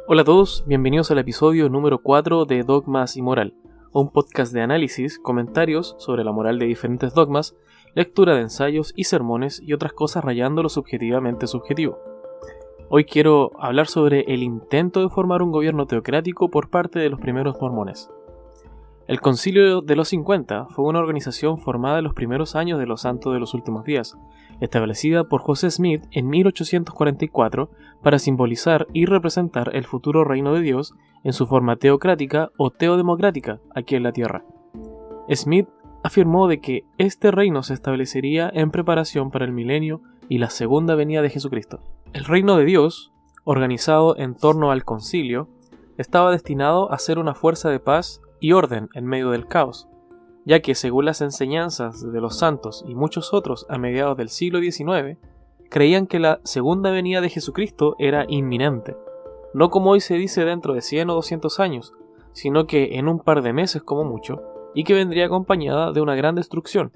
Hola a todos, bienvenidos al episodio número 4 de Dogmas y Moral, un podcast de análisis, comentarios sobre la moral de diferentes dogmas, lectura de ensayos y sermones y otras cosas rayando lo subjetivamente subjetivo. Hoy quiero hablar sobre el intento de formar un gobierno teocrático por parte de los primeros mormones. El Concilio de los 50 fue una organización formada en los primeros años de los Santos de los Últimos Días, establecida por José Smith en 1844 para simbolizar y representar el futuro reino de Dios en su forma teocrática o teodemocrática aquí en la tierra. Smith afirmó de que este reino se establecería en preparación para el milenio y la segunda venida de Jesucristo. El reino de Dios, organizado en torno al concilio, estaba destinado a ser una fuerza de paz y orden en medio del caos, ya que según las enseñanzas de los santos y muchos otros a mediados del siglo XIX, creían que la segunda venida de Jesucristo era inminente, no como hoy se dice dentro de 100 o 200 años, sino que en un par de meses como mucho, y que vendría acompañada de una gran destrucción.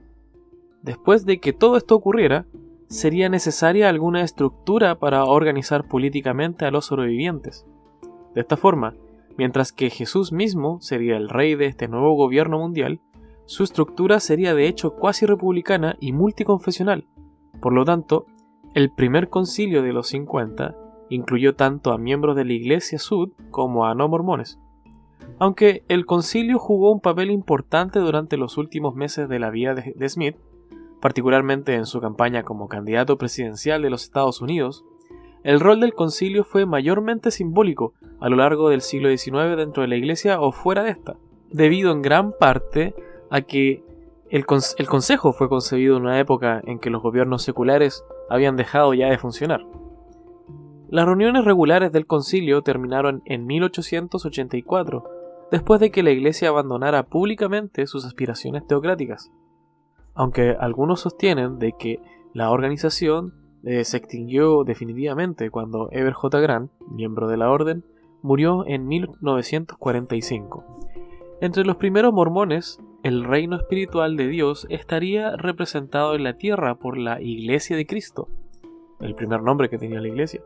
Después de que todo esto ocurriera, sería necesaria alguna estructura para organizar políticamente a los sobrevivientes. De esta forma, mientras que Jesús mismo sería el rey de este nuevo gobierno mundial, su estructura sería de hecho cuasi republicana y multiconfesional. Por lo tanto, el primer concilio de los 50 incluyó tanto a miembros de la Iglesia Sud como a no mormones. Aunque el concilio jugó un papel importante durante los últimos meses de la vida de Smith, particularmente en su campaña como candidato presidencial de los Estados Unidos, el rol del concilio fue mayormente simbólico a lo largo del siglo XIX dentro de la Iglesia o fuera de esta, debido en gran parte a que el Consejo fue concebido en una época en que los gobiernos seculares habían dejado ya de funcionar. Las reuniones regulares del concilio terminaron en 1884, después de que la Iglesia abandonara públicamente sus aspiraciones teocráticas. Aunque algunos sostienen de que la organización se extinguió definitivamente cuando Heber J. Grant, miembro de la orden, murió en 1945. Entre los primeros mormones, el reino espiritual de Dios estaría representado en la tierra por la Iglesia de Cristo, el primer nombre que tenía la Iglesia.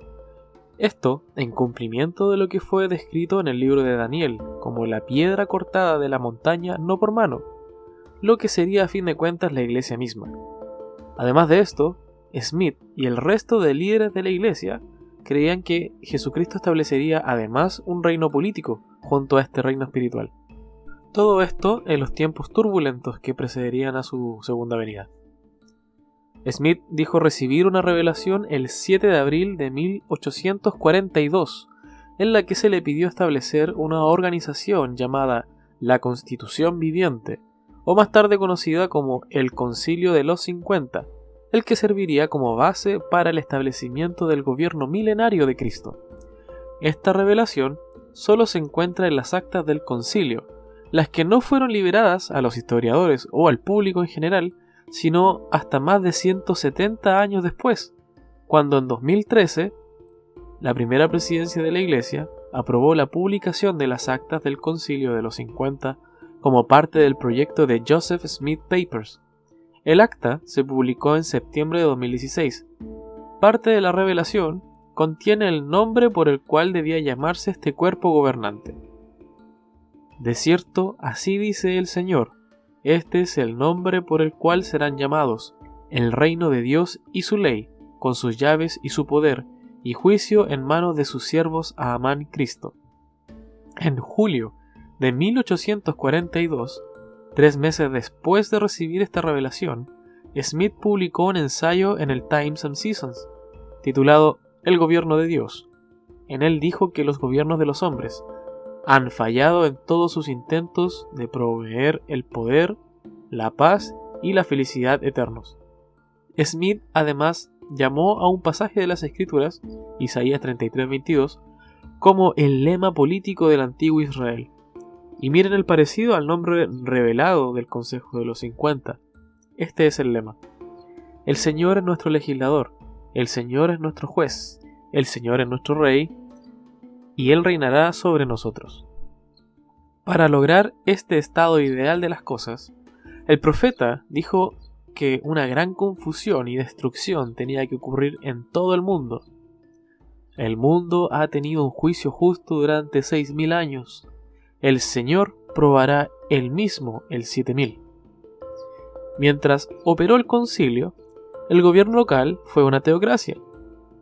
Esto en cumplimiento de lo que fue descrito en el libro de Daniel como la piedra cortada de la montaña no por mano, lo que sería a fin de cuentas la Iglesia misma. Además de esto, Smith y el resto de líderes de la Iglesia creían que Jesucristo establecería además un reino político junto a este reino espiritual. Todo esto en los tiempos turbulentos que precederían a su segunda venida. Smith dijo recibir una revelación el 7 de abril de 1842, en la que se le pidió establecer una organización llamada la Constitución Viviente, o más tarde conocida como el Concilio de los 50, el que serviría como base para el establecimiento del gobierno milenario de Cristo. Esta revelación solo se encuentra en las actas del concilio, las que no fueron liberadas a los historiadores o al público en general, sino hasta más de 170 años después, cuando en 2013, la primera presidencia de la Iglesia aprobó la publicación de las actas del concilio de los 50 como parte del proyecto de Joseph Smith Papers. El acta se publicó en septiembre de 2016. Parte de la revelación contiene el nombre por el cual debía llamarse este cuerpo gobernante. De cierto, así dice el Señor, este es el nombre por el cual serán llamados, el reino de Dios y su ley, con sus llaves y su poder, y juicio en manos de sus siervos a Amán Cristo. En julio de 1842, 3 meses después de recibir esta revelación, Smith publicó un ensayo en el Times and Seasons, titulado El gobierno de Dios. En él dijo que los gobiernos de los hombres han fallado en todos sus intentos de proveer el poder, la paz y la felicidad eternos. Smith además llamó a un pasaje de las Escrituras, Isaías 33:22, como el lema político del antiguo Israel. Y miren el parecido al nombre revelado del Consejo de los 50. Este es el lema. El Señor es nuestro legislador, el Señor es nuestro juez, el Señor es nuestro rey, y Él reinará sobre nosotros. Para lograr este estado ideal de las cosas, el profeta dijo que una gran confusión y destrucción tenía que ocurrir en todo el mundo. El mundo ha tenido un juicio justo durante 6000 años. El Señor probará él mismo el 7000. Mientras operó el concilio, el gobierno local fue una teocracia,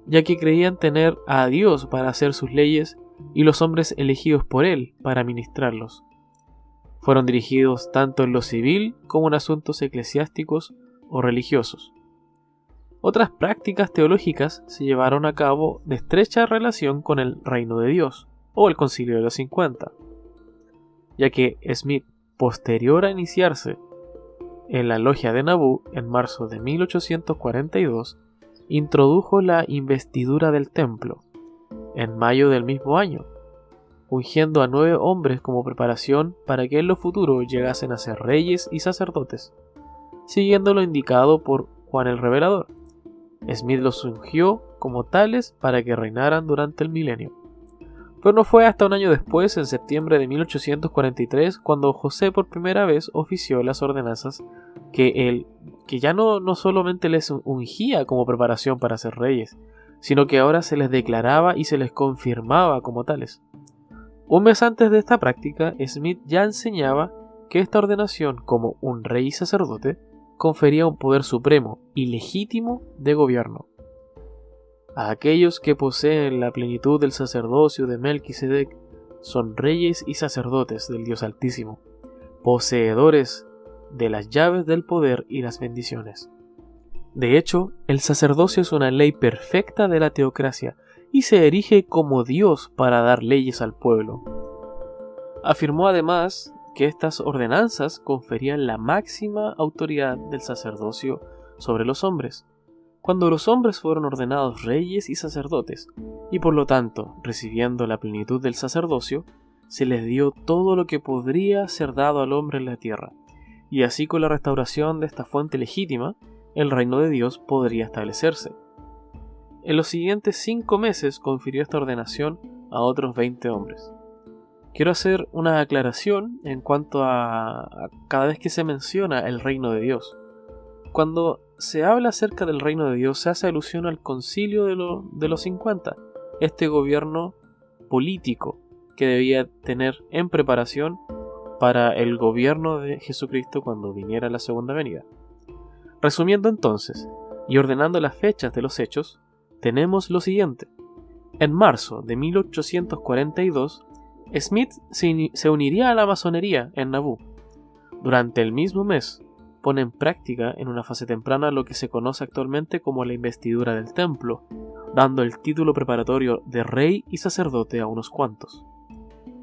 ya que creían tener a Dios para hacer sus leyes y los hombres elegidos por él para administrarlos. Fueron dirigidos tanto en lo civil como en asuntos eclesiásticos o religiosos. Otras prácticas teológicas se llevaron a cabo de estrecha relación con el reino de Dios, o el Concilio de los 50, ya que Smith, posterior a iniciarse en la logia de Nauvoo en marzo de 1842, introdujo la investidura del templo en mayo del mismo año, ungiendo a 9 hombres como preparación para que en lo futuro llegasen a ser reyes y sacerdotes, siguiendo lo indicado por Juan el Revelador. Smith los ungió como tales para que reinaran durante el milenio. Pero no fue hasta un año después, en septiembre de 1843, cuando José por primera vez ofició las ordenanzas que ya no solamente les ungía como preparación para ser reyes, sino que ahora se les declaraba y se les confirmaba como tales. Un mes antes de esta práctica, Smith ya enseñaba que esta ordenación como un rey y sacerdote confería un poder supremo y legítimo de gobierno. A aquellos que poseen la plenitud del sacerdocio de Melquisedec son reyes y sacerdotes del Dios Altísimo, poseedores de las llaves del poder y las bendiciones. De hecho, el sacerdocio es una ley perfecta de la teocracia y se erige como Dios para dar leyes al pueblo. Afirmó además que estas ordenanzas conferían la máxima autoridad del sacerdocio sobre los hombres, cuando los hombres fueron ordenados reyes y sacerdotes, y por lo tanto, recibiendo la plenitud del sacerdocio, se les dio todo lo que podría ser dado al hombre en la tierra, y así con la restauración de esta fuente legítima, el reino de Dios podría establecerse. En los siguientes 5 meses confirió esta ordenación a otros 20 hombres. Quiero hacer una aclaración en cuanto a cada vez que se menciona el reino de Dios. Cuando se habla acerca del reino de Dios, se hace alusión al concilio de los 50, este gobierno político que debía tener en preparación para el gobierno de Jesucristo cuando viniera la segunda venida. Resumiendo entonces, y ordenando las fechas de los hechos, tenemos lo siguiente. En marzo de 1842, Smith se uniría a la masonería en Nauvoo. Durante el mismo mes, pone en práctica en una fase temprana lo que se conoce actualmente como la investidura del templo, dando el título preparatorio de rey y sacerdote a unos cuantos.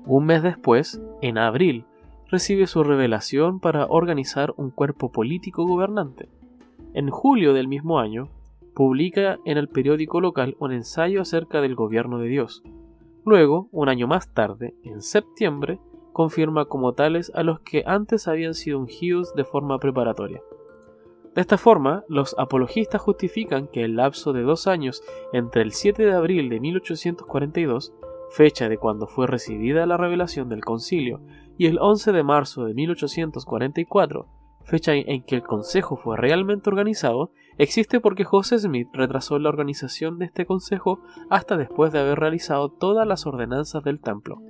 Un mes después, en abril, recibe su revelación para organizar un cuerpo político gobernante. En julio del mismo año, publica en el periódico local un ensayo acerca del gobierno de Dios. Luego, un año más tarde, en septiembre, confirma como tales a los que antes habían sido ungidos de forma preparatoria. De esta forma, los apologistas justifican que el lapso de 2 años entre el 7 de abril de 1842, fecha de cuando fue recibida la revelación del concilio, y el 11 de marzo de 1844, fecha en que el consejo fue realmente organizado, existe porque José Smith retrasó la organización de este consejo hasta después de haber realizado todas las ordenanzas del templo.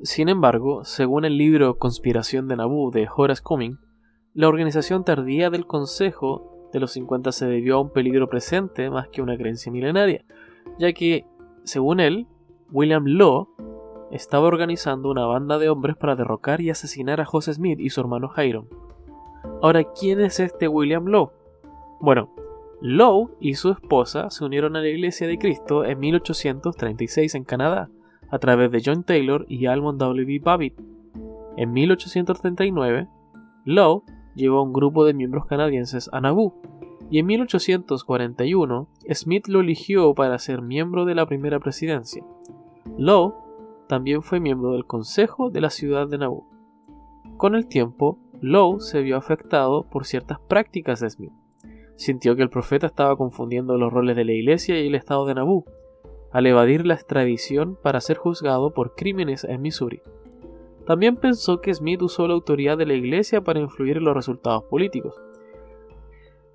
Sin embargo, según el libro Conspiración de Nauvoo de Horace Cumming, la organización tardía del Consejo de los 50 se debió a un peligro presente más que una creencia milenaria, ya que, según él, William Law estaba organizando una banda de hombres para derrocar y asesinar a José Smith y su hermano Hiram. Ahora, ¿quién es este William Law? Bueno, Law y su esposa se unieron a la Iglesia de Cristo en 1836 en Canadá, a través de John Taylor y Almond W. Babbitt. En 1839, Law llevó a un grupo de miembros canadienses a Nauvoo, y en 1841 Smith lo eligió para ser miembro de la primera presidencia. Law también fue miembro del consejo de la ciudad de Nauvoo. Con el tiempo, Law se vio afectado por ciertas prácticas de Smith. Sintió que el profeta estaba confundiendo los roles de la iglesia y el estado de Nauvoo, al evadir la extradición para ser juzgado por crímenes en Missouri. También pensó que Smith usó la autoridad de la iglesia para influir en los resultados políticos.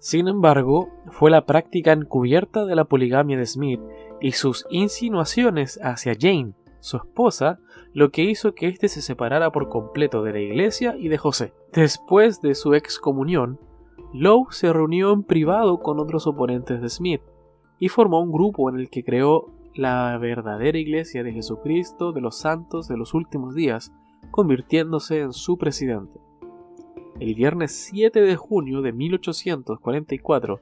Sin embargo, fue la práctica encubierta de la poligamia de Smith y sus insinuaciones hacia Jane, su esposa, lo que hizo que éste se separara por completo de la iglesia y de José. Después de su excomunión, Lowe se reunió en privado con otros oponentes de Smith y formó un grupo en el que creó la verdadera Iglesia de Jesucristo de los Santos de los Últimos Días, convirtiéndose en su presidente. El viernes 7 de junio de 1844,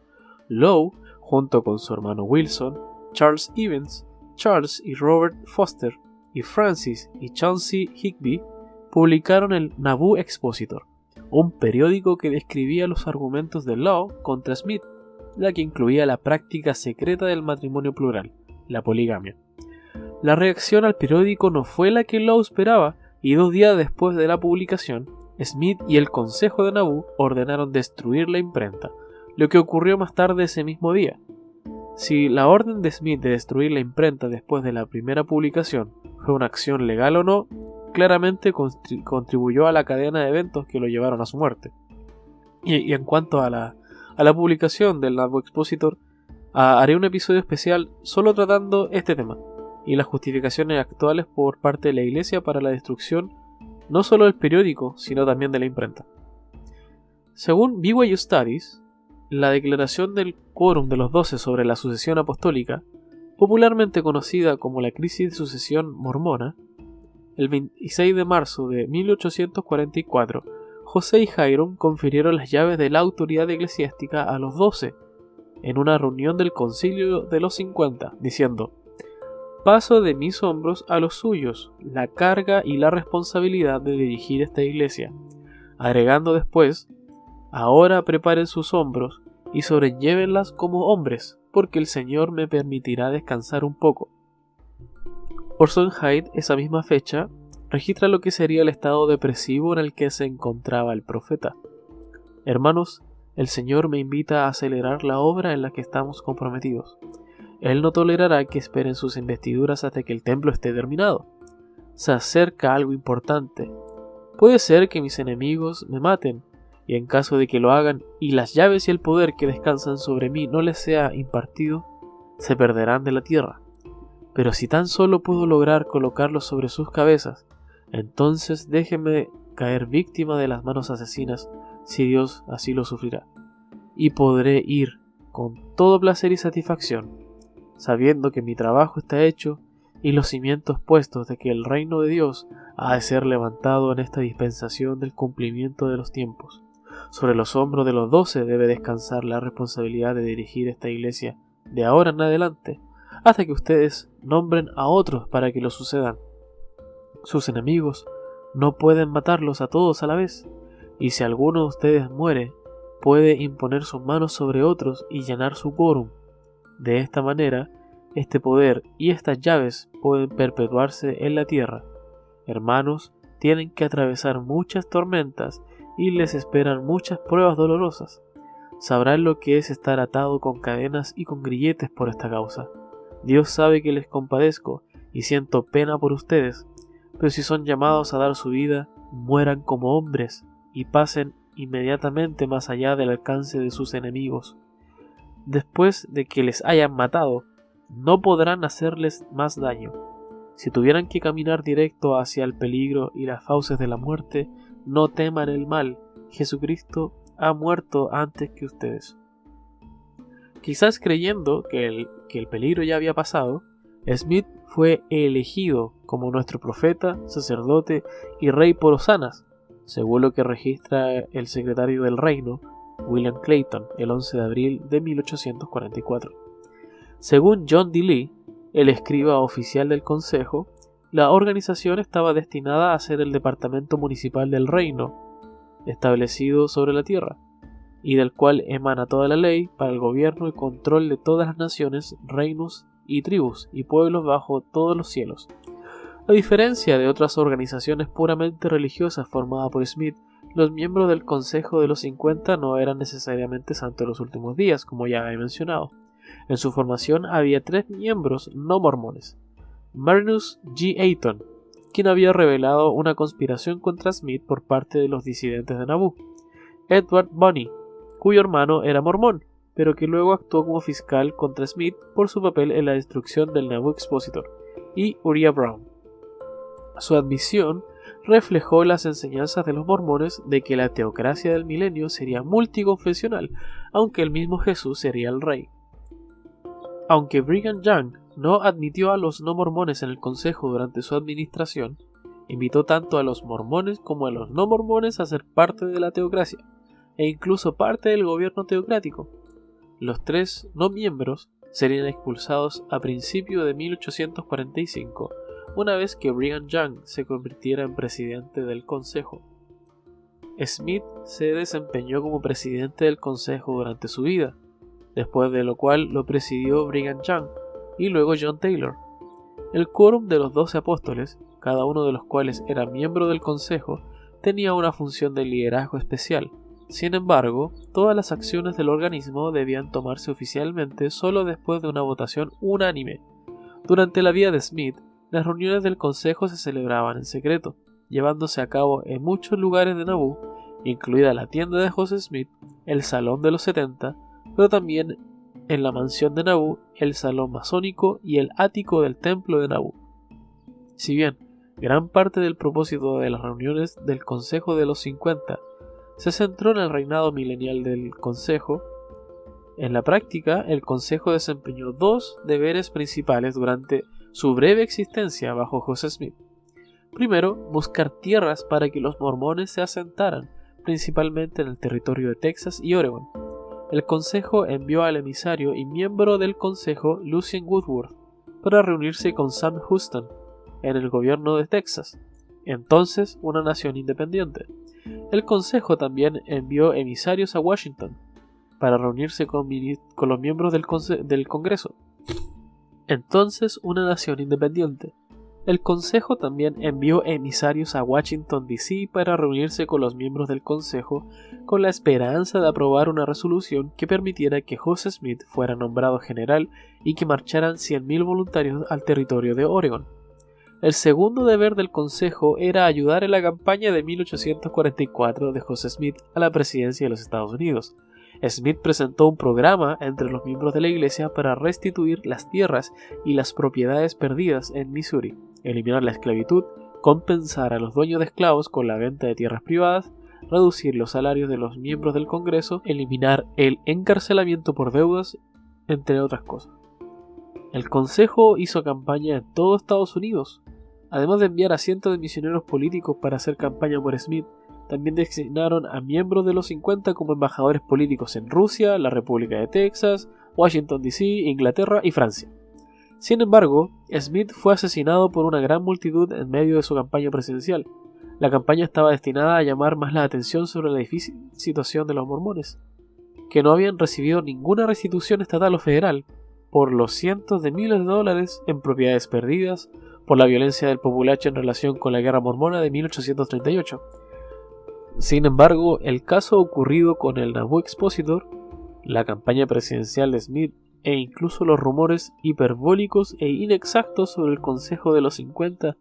Lowe, junto con su hermano Wilson, Charles Evans, Charles y Robert Foster, y Francis y Chauncey Higby, publicaron el Nauvoo Expositor, un periódico que describía los argumentos de Lowe contra Smith, la que incluía la práctica secreta del matrimonio plural, la poligamia. La reacción al periódico no fue la que Lowe esperaba, y 2 días después de la publicación, Smith y el Consejo de Nauvoo ordenaron destruir la imprenta, lo que ocurrió más tarde ese mismo día. Si la orden de Smith de destruir la imprenta después de la primera publicación fue una acción legal o no, claramente contribuyó a la cadena de eventos que lo llevaron a su muerte. Y en cuanto a la publicación del Nauvoo Expositor, haré un episodio especial solo tratando este tema y las justificaciones actuales por parte de la Iglesia para la destrucción no solo del periódico, sino también de la imprenta. Según BYU Studies, la declaración del Quórum de los 12 sobre la sucesión apostólica, popularmente conocida como la crisis de sucesión mormona, el 26 de marzo de 1844, José y Hiram confirieron las llaves de la autoridad eclesiástica a los 12 en una reunión del Concilio de los 50, diciendo: «Paso de mis hombros a los suyos la carga y la responsabilidad de dirigir esta iglesia», agregando después: «Ahora preparen sus hombros y sobrellévenlas como hombres, porque el Señor me permitirá descansar un poco». Orson Hyde, esa misma fecha, registra lo que sería el estado depresivo en el que se encontraba el profeta. «Hermanos, el Señor me invita a acelerar la obra en la que estamos comprometidos. Él no tolerará que esperen sus investiduras hasta que el templo esté terminado. Se acerca algo importante. Puede ser que mis enemigos me maten, y en caso de que lo hagan y las llaves y el poder que descansan sobre mí no les sea impartido, se perderán de la tierra. Pero si tan solo puedo lograr colocarlos sobre sus cabezas, entonces déjenme caer víctima de las manos asesinas, si Dios así lo sufrirá. Y podré ir con todo placer y satisfacción, sabiendo que mi trabajo está hecho y los cimientos puestos de que el reino de Dios ha de ser levantado en esta dispensación del cumplimiento de los tiempos. Sobre los hombros de los 12 debe descansar la responsabilidad de dirigir esta iglesia de ahora en adelante, hasta que ustedes nombren a otros para que lo sucedan. Sus enemigos no pueden matarlos a todos a la vez, y si alguno de ustedes muere, puede imponer sus manos sobre otros y llenar su quórum. De esta manera, este poder y estas llaves pueden perpetuarse en la tierra. Hermanos, tienen que atravesar muchas tormentas y les esperan muchas pruebas dolorosas. Sabrán lo que es estar atado con cadenas y con grilletes por esta causa. Dios sabe que les compadezco y siento pena por ustedes, pero si son llamados a dar su vida, mueran como hombres y pasen inmediatamente más allá del alcance de sus enemigos. Después de que les hayan matado, no podrán hacerles más daño. Si tuvieran que caminar directo hacia el peligro y las fauces de la muerte, no teman el mal. Jesucristo ha muerto antes que ustedes. Quizás creyendo que el peligro ya había pasado, Smith fue elegido como nuestro profeta, sacerdote y rey por Osanas, según lo que registra el secretario del reino, William Clayton, el 11 de abril de 1844. Según John D. Lee, el escriba oficial del consejo, la organización estaba destinada a ser el departamento municipal del reino, establecido sobre la tierra, y del cual emana toda la ley para el gobierno y control de todas las naciones, reinos y tribus y pueblos bajo todos los cielos. A diferencia de otras organizaciones puramente religiosas formadas por Smith, los miembros del Consejo de los 50 no eran necesariamente santos de los últimos días, como ya he mencionado. En su formación había 3 miembros no mormones. Marinus G. Ayton, quien había revelado una conspiración contra Smith por parte de los disidentes de Nauvoo. Edward Bonney, cuyo hermano era mormón, pero que luego actuó como fiscal contra Smith por su papel en la destrucción del Nauvoo Expositor, y Uriah Brown. Su admisión reflejó las enseñanzas de los mormones de que la teocracia del milenio sería multiconfesional, aunque el mismo Jesús sería el rey. Aunque Brigham Young no admitió a los no mormones en el consejo durante su administración, invitó tanto a los mormones como a los no mormones a ser parte de la teocracia, e incluso parte del gobierno teocrático. Los 3 no miembros serían expulsados a principios de 1845, una vez que Brigham Young se convirtiera en presidente del consejo. Smith se desempeñó como presidente del consejo durante su vida, después de lo cual lo presidió Brigham Young y luego John Taylor. El quórum de los 12 apóstoles, cada uno de los cuales era miembro del consejo, tenía una función de liderazgo especial. Sin embargo, todas las acciones del organismo debían tomarse oficialmente solo después de una votación unánime. Durante la vida de Smith, las reuniones del consejo se celebraban en secreto, llevándose a cabo en muchos lugares de Nauvoo, incluida la tienda de Joseph Smith, el Salón de los 70, pero también en la mansión de Nauvoo, el Salón Masónico y el ático del Templo de Nauvoo. Si bien gran parte del propósito de las reuniones del Consejo de los 50 se centró en el reinado milenial del Consejo, en la práctica el Consejo desempeñó 2 deberes principales durante su breve existencia bajo Joseph Smith. Primero, buscar tierras para que los mormones se asentaran, principalmente en el territorio de Texas y Oregon. El Consejo envió al emisario y miembro del Consejo Lucien Woodworth para reunirse con Sam Houston en el gobierno de Texas, entonces una nación independiente. El Consejo también envió emisarios a Washington para reunirse con los miembros del Congreso, entonces una nación independiente. El Consejo también envió emisarios a Washington D.C. para reunirse con los miembros del Consejo con la esperanza de aprobar una resolución que permitiera que Joseph Smith fuera nombrado general y que marcharan 100.000 voluntarios al territorio de Oregon. El segundo deber del Consejo era ayudar en la campaña de 1844 de Joseph Smith a la presidencia de los Estados Unidos. Smith presentó un programa entre los miembros de la Iglesia para restituir las tierras y las propiedades perdidas en Missouri, eliminar la esclavitud, compensar a los dueños de esclavos con la venta de tierras privadas, reducir los salarios de los miembros del Congreso, eliminar el encarcelamiento por deudas, entre otras cosas. El Consejo hizo campaña en todo Estados Unidos. Además de enviar a cientos de misioneros políticos para hacer campaña por Smith, también designaron a miembros de los 50 como embajadores políticos en Rusia, la República de Texas, Washington D.C., Inglaterra y Francia. Sin embargo, Smith fue asesinado por una gran multitud en medio de su campaña presidencial. La campaña estaba destinada a llamar más la atención sobre la difícil situación de los mormones, que no habían recibido ninguna restitución estatal o federal, por los cientos de miles de dólares en propiedades perdidas, por la violencia del populacho en relación con la guerra mormona de 1838. Sin embargo, el caso ocurrido con el Nauvoo Expositor, la campaña presidencial de Smith e incluso los rumores hiperbólicos e inexactos sobre el Consejo de los 50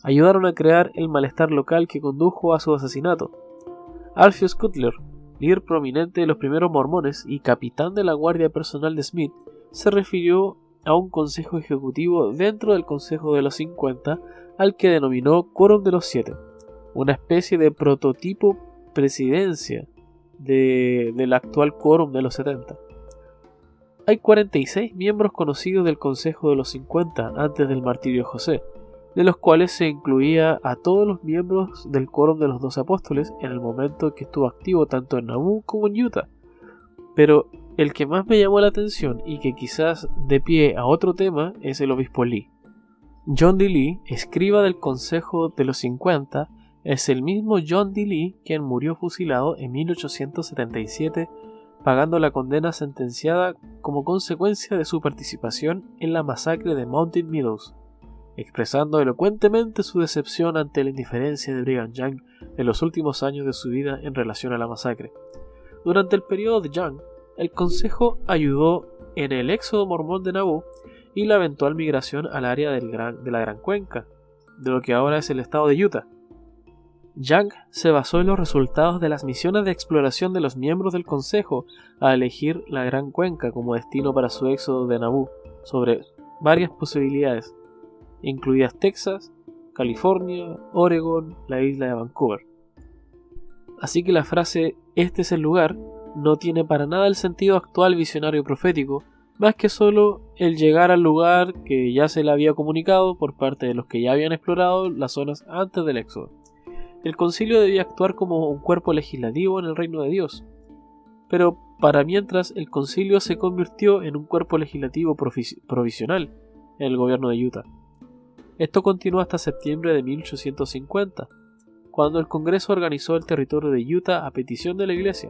ayudaron a crear el malestar local que condujo a su asesinato. Alpheus Cutler, líder prominente de los primeros mormones y capitán de la guardia personal de Smith, se refirió a un consejo ejecutivo dentro del Consejo de los 50 al que denominó Quórum de los 7, una especie de prototipo presidencia del actual Quórum de los 70. Hay 46 miembros conocidos del Consejo de los 50 antes del martirio de José, de los cuales se incluía a todos los miembros del Quórum de los 12 apóstoles en el momento que estuvo activo tanto en Nauvoo como en Utah. Pero el que más me llamó la atención y que quizás dé pie a otro tema es el obispo Lee. John D. Lee, escriba del Consejo de los 50, es el mismo John D. Lee quien murió fusilado en 1877, pagando la condena sentenciada como consecuencia de su participación en la masacre de Mountain Meadows, expresando elocuentemente su decepción ante la indiferencia de Brigham Young en los últimos años de su vida en relación a la masacre. Durante el periodo de Young, el Consejo ayudó en el éxodo mormón de Nauvoo y la eventual migración al área de la Gran Cuenca, de lo que ahora es el estado de Utah. Young se basó en los resultados de las misiones de exploración de los miembros del Consejo a elegir la Gran Cuenca como destino para su éxodo de Naboo, sobre varias posibilidades, incluidas Texas, California, Oregon, la isla de Vancouver. Así que la frase "este es el lugar" no tiene para nada el sentido actual visionario y profético, más que solo el llegar al lugar que ya se le había comunicado por parte de los que ya habían explorado las zonas antes del éxodo. El concilio debía actuar como un cuerpo legislativo en el reino de Dios, pero para mientras el concilio se convirtió en un cuerpo legislativo provisional en el gobierno de Utah. Esto continuó hasta septiembre de 1850, cuando el Congreso organizó el territorio de Utah a petición de la Iglesia.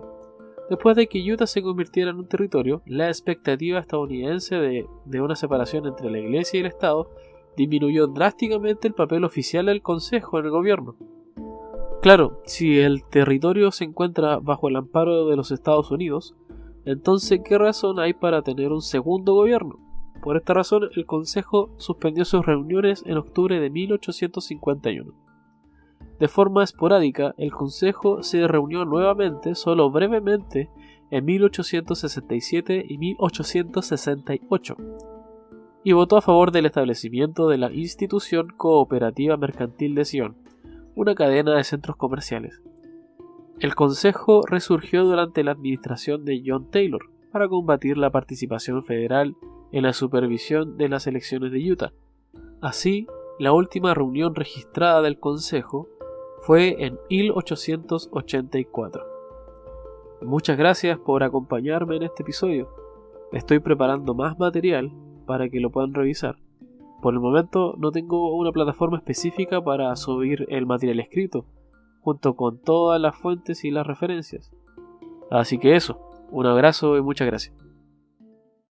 Después de que Utah se convirtiera en un territorio, la expectativa estadounidense de una separación entre la Iglesia y el Estado disminuyó drásticamente el papel oficial del Consejo en el gobierno. Claro, si el territorio se encuentra bajo el amparo de los Estados Unidos, entonces ¿qué razón hay para tener un segundo gobierno? Por esta razón, el Consejo suspendió sus reuniones en octubre de 1851. De forma esporádica, el Consejo se reunió nuevamente, solo brevemente, en 1867 y 1868, y votó a favor del establecimiento de la Institución Cooperativa Mercantil de Sion, una cadena de centros comerciales. El Consejo resurgió durante la administración de John Taylor para combatir la participación federal en la supervisión de las elecciones de Utah. Así, la última reunión registrada del Consejo fue en 1884. Muchas gracias por acompañarme en este episodio. Estoy preparando más material para que lo puedan revisar. Por el momento no tengo una plataforma específica para subir el material escrito, junto con todas las fuentes y las referencias. Así que eso, un abrazo y muchas gracias.